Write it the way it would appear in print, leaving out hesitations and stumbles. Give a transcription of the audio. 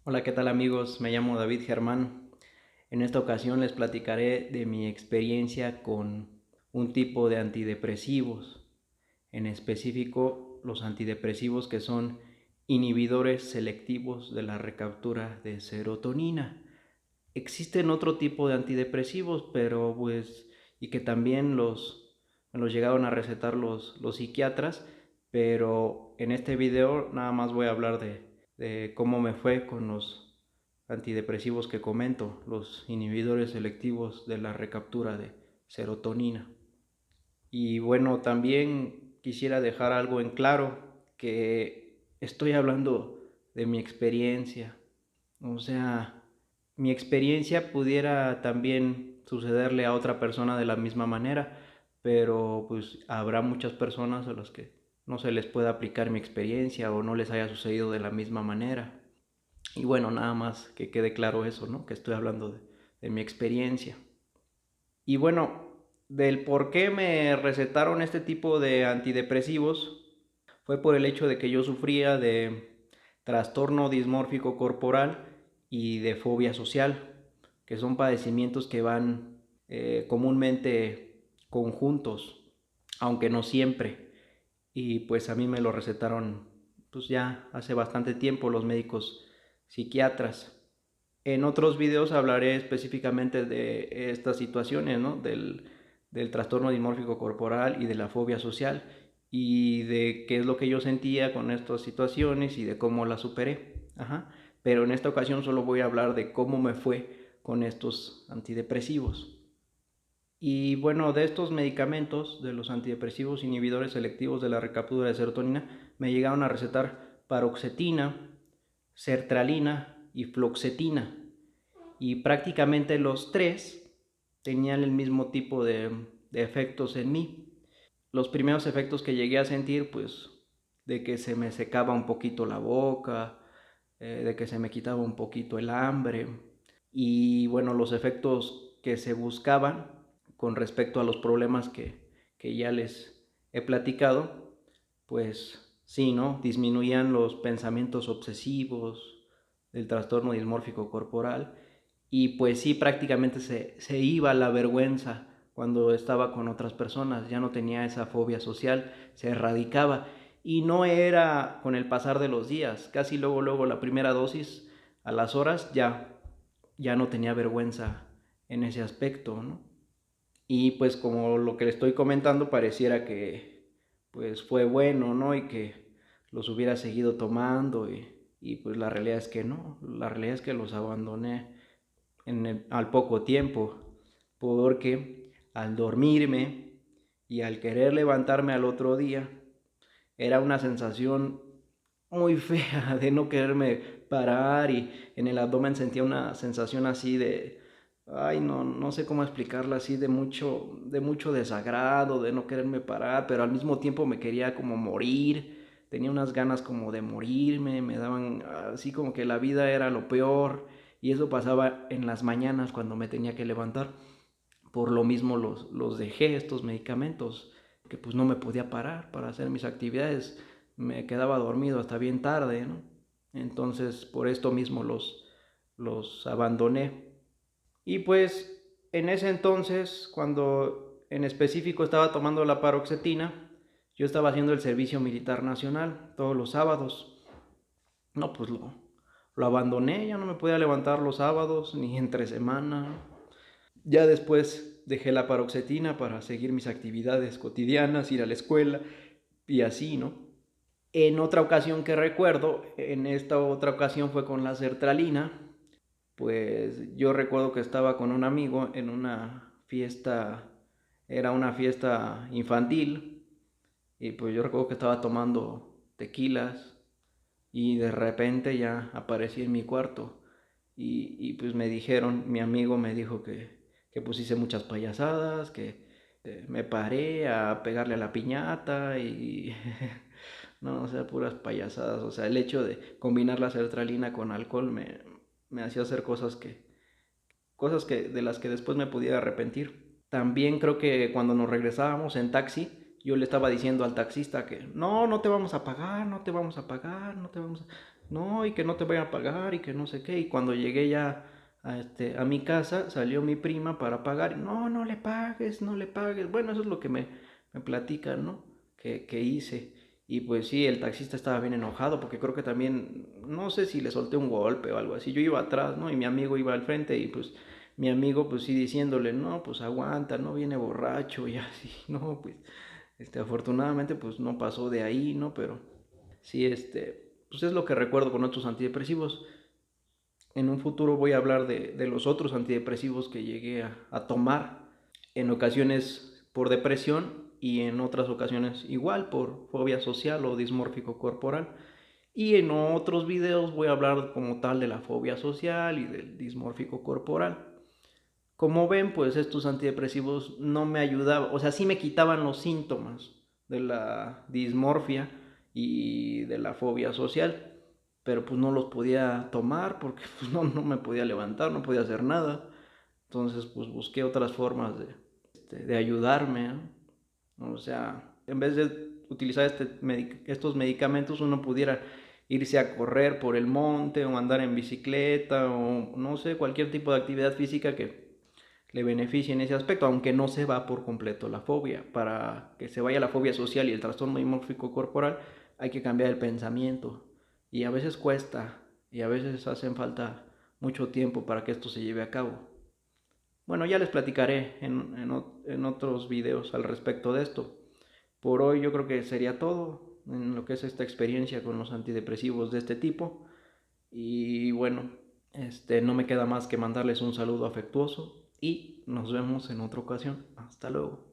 Hola, ¿qué tal amigos? Me llamo David Germán. En esta ocasión les platicaré de mi experiencia con un tipo de antidepresivos, en específico los antidepresivos que son inhibidores selectivos de la recaptura de serotonina. Existen otro tipo de antidepresivos, pero y que también me los llegaron a recetar los psiquiatras, pero en este video nada más voy a hablar de cómo me fue con los antidepresivos que comento, los inhibidores selectivos de la recaptura de serotonina. Y bueno, también quisiera dejar algo en claro, que estoy hablando de mi experiencia. O sea, mi experiencia pudiera también sucederle a otra persona de la misma manera, pero pues habrá muchas personas a las que no se les pueda aplicar mi experiencia o no les haya sucedido de la misma manera. Y bueno, nada más que quede claro eso, ¿no? Que estoy hablando de mi experiencia. Y bueno, del por qué me recetaron este tipo de antidepresivos fue por el hecho de que yo sufría de trastorno dismórfico corporal y de fobia social, que son padecimientos que van comúnmente conjuntos, aunque no siempre. Y pues a mí me lo recetaron pues ya hace bastante tiempo los médicos psiquiatras. En otros videos hablaré específicamente de estas situaciones, ¿no? Del trastorno dimórfico corporal y de la fobia social y de qué es lo que yo sentía con estas situaciones y de cómo las superé. Ajá. Pero en esta ocasión solo voy a hablar de cómo me fue con estos antidepresivos. Y bueno, de estos medicamentos, de los antidepresivos inhibidores selectivos de la recaptura de serotonina, me llegaron a recetar paroxetina, sertralina y fluoxetina. Y prácticamente los tres tenían el mismo tipo de efectos en mí. Los primeros efectos que llegué a sentir, pues, de que se me secaba un poquito la boca, de que se me quitaba un poquito el hambre. Y bueno, los efectos que se buscaban con respecto a los problemas que ya les he platicado, pues sí, ¿no? Disminuían los pensamientos obsesivos, del trastorno dismórfico corporal y pues sí, prácticamente se iba la vergüenza cuando estaba con otras personas, ya no tenía esa fobia social, se erradicaba y no era con el pasar de los días, casi luego la primera dosis a las horas ya no tenía vergüenza en ese aspecto, ¿no? Y pues como lo que le estoy comentando pareciera que pues fue bueno, ¿no? Y que los hubiera seguido tomando y pues la realidad es que no, la realidad es que los abandoné al poco tiempo, porque al dormirme y al querer levantarme al otro día, era una sensación muy fea de no quererme parar y en el abdomen sentía una sensación así de, ay, no sé cómo explicarla, así de mucho desagrado, de no quererme parar, pero al mismo tiempo me quería como morir, tenía unas ganas como de morirme, me daban así como que la vida era lo peor y eso pasaba en las mañanas cuando me tenía que levantar. Por lo mismo los dejé estos medicamentos, que pues no me podía parar para hacer mis actividades, me quedaba dormido hasta bien tarde, ¿no? Entonces por esto mismo los abandoné. Y pues en ese entonces, cuando en específico estaba tomando la paroxetina, yo estaba haciendo el servicio militar nacional todos los sábados. No, pues lo abandoné, ya no me podía levantar los sábados ni entre semana. Ya después dejé la paroxetina para seguir mis actividades cotidianas, ir a la escuela y así, ¿no? En otra ocasión que recuerdo, en esta otra ocasión fue con la sertralina, pues yo recuerdo que estaba con un amigo en una fiesta, era una fiesta infantil, y pues yo recuerdo que estaba tomando tequilas y de repente ya aparecí en mi cuarto y pues me dijeron, mi amigo me dijo que pues hice muchas payasadas, que me paré a pegarle a la piñata y no, o sea, puras payasadas, o sea, el hecho de combinar la sertralina con alcohol me hacía hacer cosas que de las que después me pudiera arrepentir. También creo que cuando nos regresábamos en taxi, yo le estaba diciendo al taxista que no te vamos a pagar, no te vamos a pagar, no te vamos a... no, y que no te voy a pagar y que no sé qué. Y cuando llegué ya a mi casa, salió mi prima para pagar. No, no le pagues, no le pagues. Bueno, eso es lo que me platican, ¿no? Que hice. Y pues sí, el taxista estaba bien enojado porque creo que también, no sé si le solté un golpe o algo así. Yo iba atrás, ¿no? Y mi amigo iba al frente y pues mi amigo pues sí diciéndole, no, pues aguanta, no viene borracho y así, no, pues afortunadamente pues no pasó de ahí, ¿no? Pero sí, pues es lo que recuerdo con otros antidepresivos. En un futuro voy a hablar de los otros antidepresivos que llegué a tomar, en ocasiones por depresión y en otras ocasiones igual por fobia social o dismórfico corporal. Y en otros videos voy a hablar como tal de la fobia social y del dismórfico corporal. Como ven, pues estos antidepresivos no me ayudaban, o sea, sí me quitaban los síntomas de la dismorfia y de la fobia social, pero pues no los podía tomar porque pues no me podía levantar, no podía hacer nada. Entonces pues busqué otras formas de ayudarme, ¿no? O sea, en vez de utilizar estos medicamentos, uno pudiera irse a correr por el monte o andar en bicicleta o no sé, cualquier tipo de actividad física que le beneficie en ese aspecto, aunque no se va por completo la fobia. Para que se vaya la fobia social y el trastorno dimórfico corporal, hay que cambiar el pensamiento. Y a veces cuesta, y a veces hacen falta mucho tiempo para que esto se lleve a cabo. Bueno, ya les platicaré en otros videos al respecto de esto. Por hoy yo creo que sería todo en lo que es esta experiencia con los antidepresivos de este tipo. Y bueno, no me queda más que mandarles un saludo afectuoso y nos vemos en otra ocasión. Hasta luego.